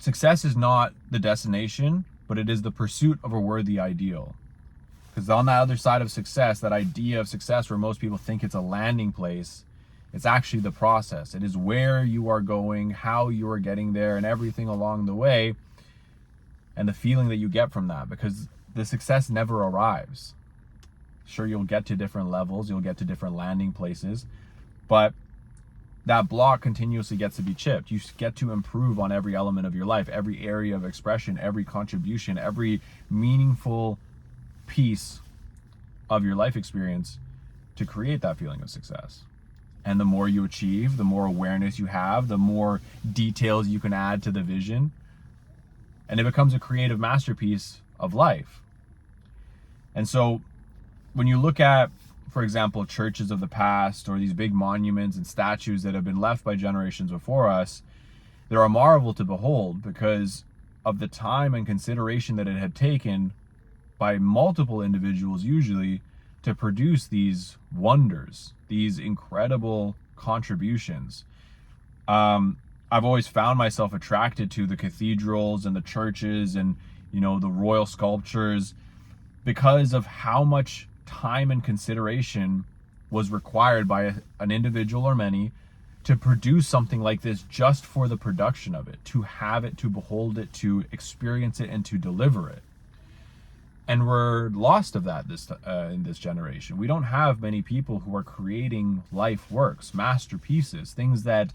success is not the destination, but it is the pursuit of a worthy ideal. Because on the other side of success, that idea of success where most people think it's a landing place, it's actually the process. It is where you are going, how you are getting there, and everything along the way, and the feeling that you get from that, because the success never arrives. Sure, you'll get to different levels, you'll get to different landing places, but that block continuously gets to be chipped. You get to improve on every element of your life, every area of expression, every contribution, every meaningful piece of your life experience to create that feeling of success. And the more you achieve, the more awareness you have, the more details you can add to the vision, and it becomes a creative masterpiece of life. And so when you look at, for example, churches of the past, or these big monuments and statues that have been left by generations before us, they're a marvel to behold because of the time and consideration that it had taken by multiple individuals usually to produce these wonders, these incredible contributions. I've always found myself attracted to the cathedrals and the churches and, the royal sculptures because of how much time and consideration was required by an individual or many to produce something like this just for the production of it, to have it, to behold it, to experience it, and to deliver it. And we're lost of that in this generation. We don't have many people who are creating life works, masterpieces, things that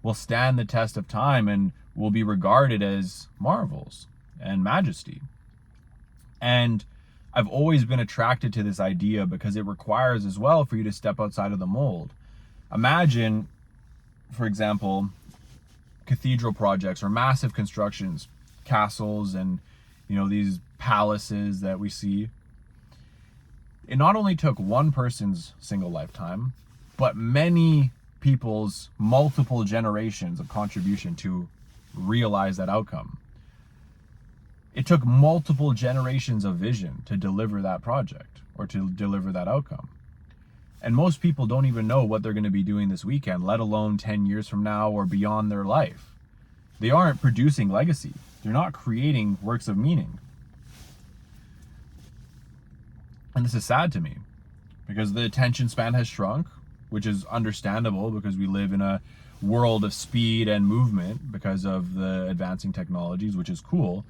will stand the test of time and will be regarded as marvels and majesty. And I've always been attracted to this idea because it requires as well for you to step outside of the mold. Imagine, for example, cathedral projects or massive constructions, castles and these palaces that we see. It not only took one person's single lifetime, but many people's multiple generations of contribution to realize that outcome. It took multiple generations of vision to deliver that project or to deliver that outcome. And most people don't even know what they're going to be doing this weekend, let alone 10 years from now or beyond their life. They aren't producing legacy. They're not creating works of meaning. And this is sad to me because the attention span has shrunk, which is understandable because we live in a world of speed and movement because of the advancing technologies, which is cool.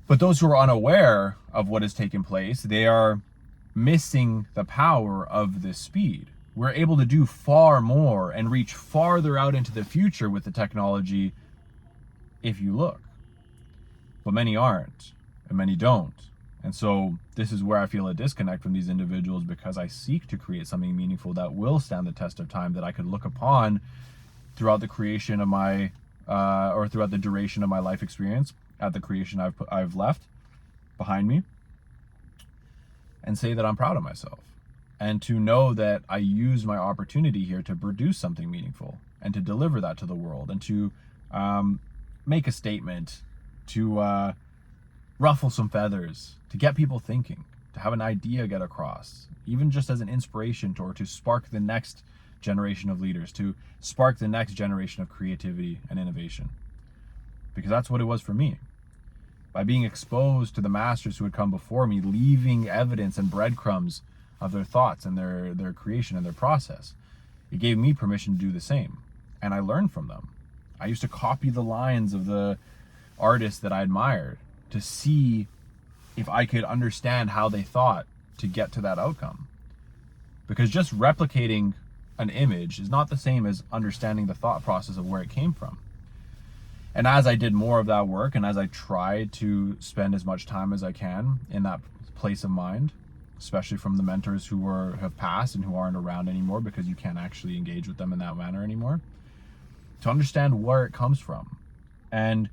But those who are unaware of what has taken place, they are missing the power of this speed. We're able to do far more and reach farther out into the future with the technology if you look. But many aren't, and many don't. And so this is where I feel a disconnect from these individuals because I seek to create something meaningful that will stand the test of time, that I could look upon throughout the creation of my, or throughout the duration of my life experience at the creation I've left behind me, and say that I'm proud of myself. And to know that I use my opportunity here to produce something meaningful and to deliver that to the world and to make a statement, to ruffle some feathers, to get people thinking, to have an idea get across, even just as an inspiration or to spark the next generation of leaders, to spark the next generation of creativity and innovation. Because that's what it was for me. By being exposed to the masters who had come before me, leaving evidence and breadcrumbs of their thoughts and their creation and their process, it gave me permission to do the same. And I learned from them. I used to copy the lines of the artists that I admired to see if I could understand how they thought to get to that outcome. Because just replicating an image is not the same as understanding the thought process of where it came from. And as I did more of that work, and as I tried to spend as much time as I can in that place of mind, especially from the mentors who have passed and who aren't around anymore because you can't actually engage with them in that manner anymore, to understand where it comes from. And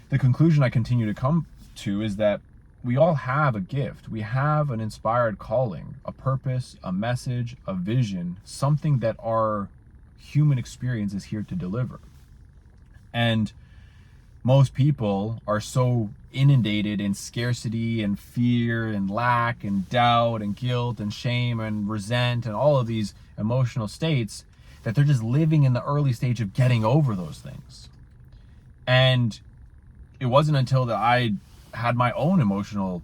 the conclusion I continue to come to is that we all have a gift. We have an inspired calling, a purpose, a message, a vision, something that our human experience is here to deliver. And most people are so inundated in scarcity and fear and lack and doubt and guilt and shame and resent and all of these emotional states that they're just living in the early stage of getting over those things. And it wasn't until that I had my own emotional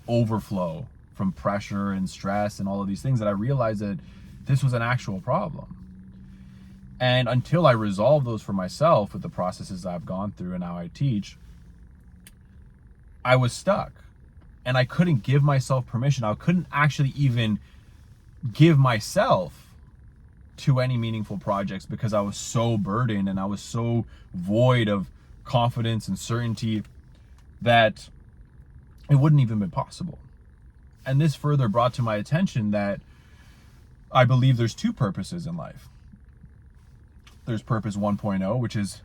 overflow from pressure and stress and all of these things that I realized that this was an actual problem. And until I resolved those for myself with the processes I've gone through and how I teach, I was stuck. And I couldn't give myself permission. I couldn't actually even give myself to any meaningful projects because I was so burdened and I was so void of confidence and certainty that it wouldn't even be possible. And this further brought to my attention that I believe there's two purposes in life. There's purpose 1.0, which is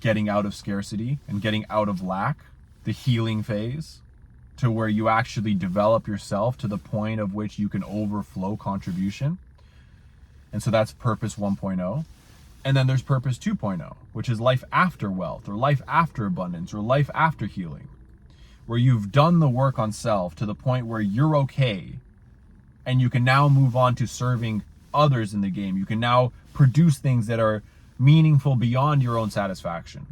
getting out of scarcity and getting out of lack, the healing phase, to where you actually develop yourself to the point of which you can overflow contribution. And so that's purpose 1.0. And then there's purpose 2.0, which is life after wealth, or life after abundance, or life after healing, where you've done the work on self to the point where you're okay and you can now move on to serving others in the game. You can now produce things that are meaningful beyond your own satisfaction.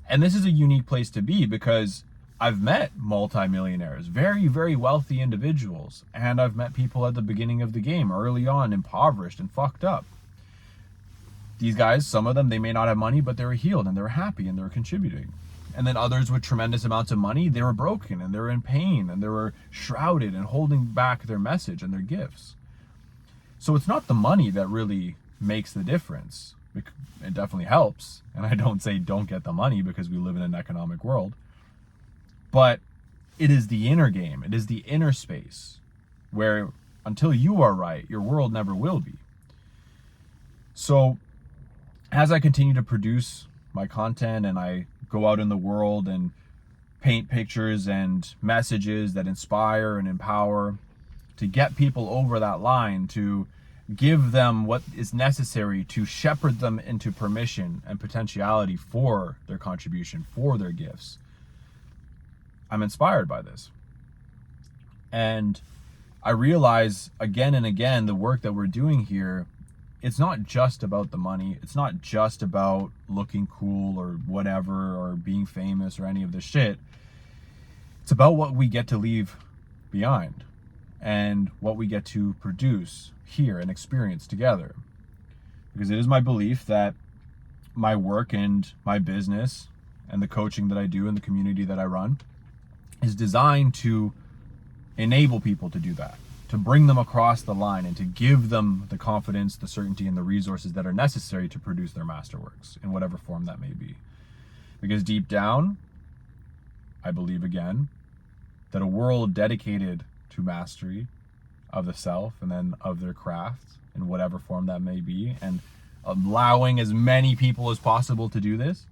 And this is a unique place to be because I've met multimillionaires, very, very wealthy individuals, and I've met people at the beginning of the game, early on, impoverished and fucked up. These guys, some of them, they may not have money, but they were healed and they were happy and they were contributing. And then others with tremendous amounts of money, they were broken and they were in pain and they were shrouded and holding back their message and their gifts. So it's not the money that really makes the difference. It definitely helps. And I don't say don't get the money because we live in an economic world. But it is the inner game. It is the inner space where until you are right, your world never will be. So as I continue to produce my content and I go out in the world and paint pictures and messages that inspire and empower, to get people over that line, to give them what is necessary to shepherd them into permission and potentiality for their contribution, for their gifts, I'm inspired by this. And I realize again and again the work that we're doing here, it's not just about the money. It's not just about looking cool or whatever, or being famous or any of this shit. It's about what we get to leave behind and what we get to produce here and experience together. Because it is my belief that my work and my business and the coaching that I do and the community that I run is designed to enable people to do that, to bring them across the line and to give them the confidence, the certainty, and the resources that are necessary to produce their masterworks in whatever form that may be. Because deep down, I believe again, that a world dedicated to mastery of the self and then of their craft in whatever form that may be, and allowing as many people as possible to do this,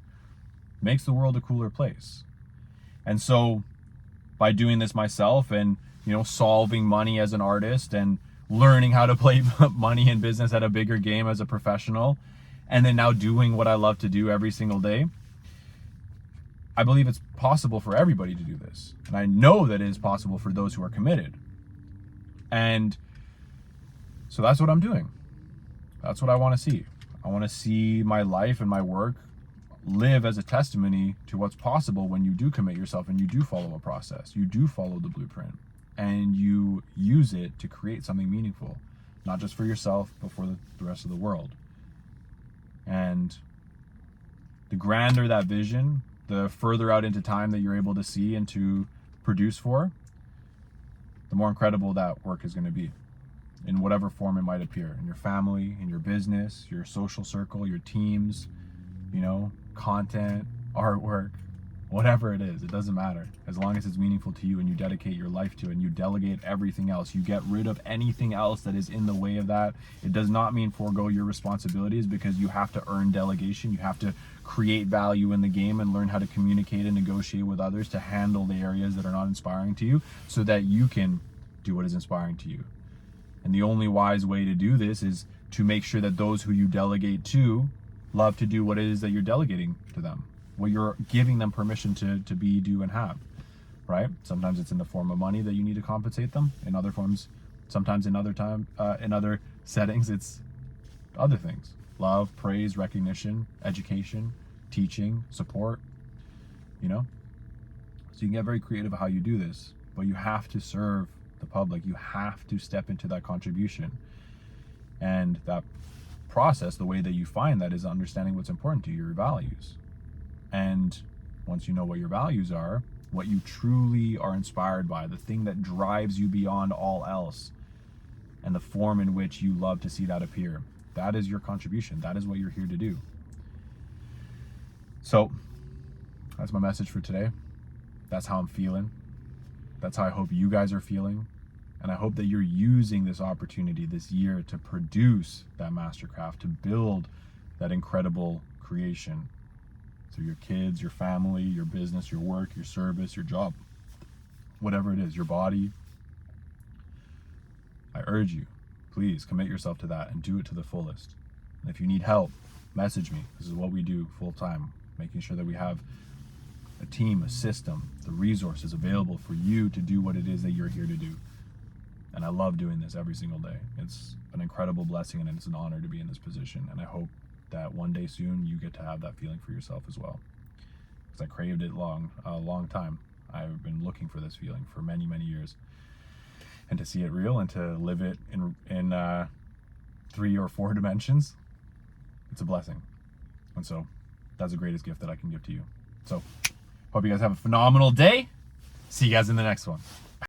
makes the world a cooler place. And so by doing this myself and, solving money as an artist and learning how to play money in business at a bigger game as a professional, and then now doing what I love to do every single day, I believe it's possible for everybody to do this. And I know that it is possible for those who are committed. And so that's what I'm doing. That's what I want to see. I want to see my life and my work live as a testimony to what's possible when you do commit yourself and you do follow a process, you do follow the blueprint, and you use it to create something meaningful, not just for yourself, but for the rest of the world. And the grander that vision, the further out into time that you're able to see and to produce for, the more incredible that work is going to be in whatever form it might appear, in your family, in your business, your social circle, your teams, content, artwork, whatever it is, it doesn't matter. As long as it's meaningful to you and you dedicate your life to it and you delegate everything else, you get rid of anything else that is in the way of that. It does not mean forego your responsibilities, because you have to earn delegation. You have to create value in the game and learn how to communicate and negotiate with others to handle the areas that are not inspiring to you so that you can do what is inspiring to you. And the only wise way to do this is to make sure that those who you delegate to love to do what it is that you're delegating to them, what you're giving them permission to be, do, and have, right? Sometimes it's in the form of money that you need to compensate them. In other forms, sometimes in other settings, it's other things: love, praise, recognition, education, teaching, support, you know? So you can get very creative how you do this, but you have to serve the public. You have to step into that contribution. And that process, the way that you find that is understanding what's important to you, your values. And once you know what your values are, what you truly are inspired by, the thing that drives you beyond all else, and the form in which you love to see that appear, that is your contribution. That is what you're here to do. So that's my message for today. That's how I'm feeling. That's how I hope you guys are feeling. And I hope that you're using this opportunity this year to produce that mastercraft, to build that incredible creation through your kids, your family, your business, your work, your service, your job, whatever it is, your body. I urge you, please commit yourself to that and do it to the fullest. And if you need help, message me. This is what we do full time, making sure that we have a team, a system, the resources available for you to do what it is that you're here to do. And I love doing this every single day. It's an incredible blessing and it's an honor to be in this position. And I hope that one day soon you get to have that feeling for yourself as well. Because I craved it a long time. I've been looking for this feeling for many, many years. And to see it real and to live it in 3 or 4 dimensions, it's a blessing. And so that's the greatest gift that I can give to you. So hope you guys have a phenomenal day. See you guys in the next one.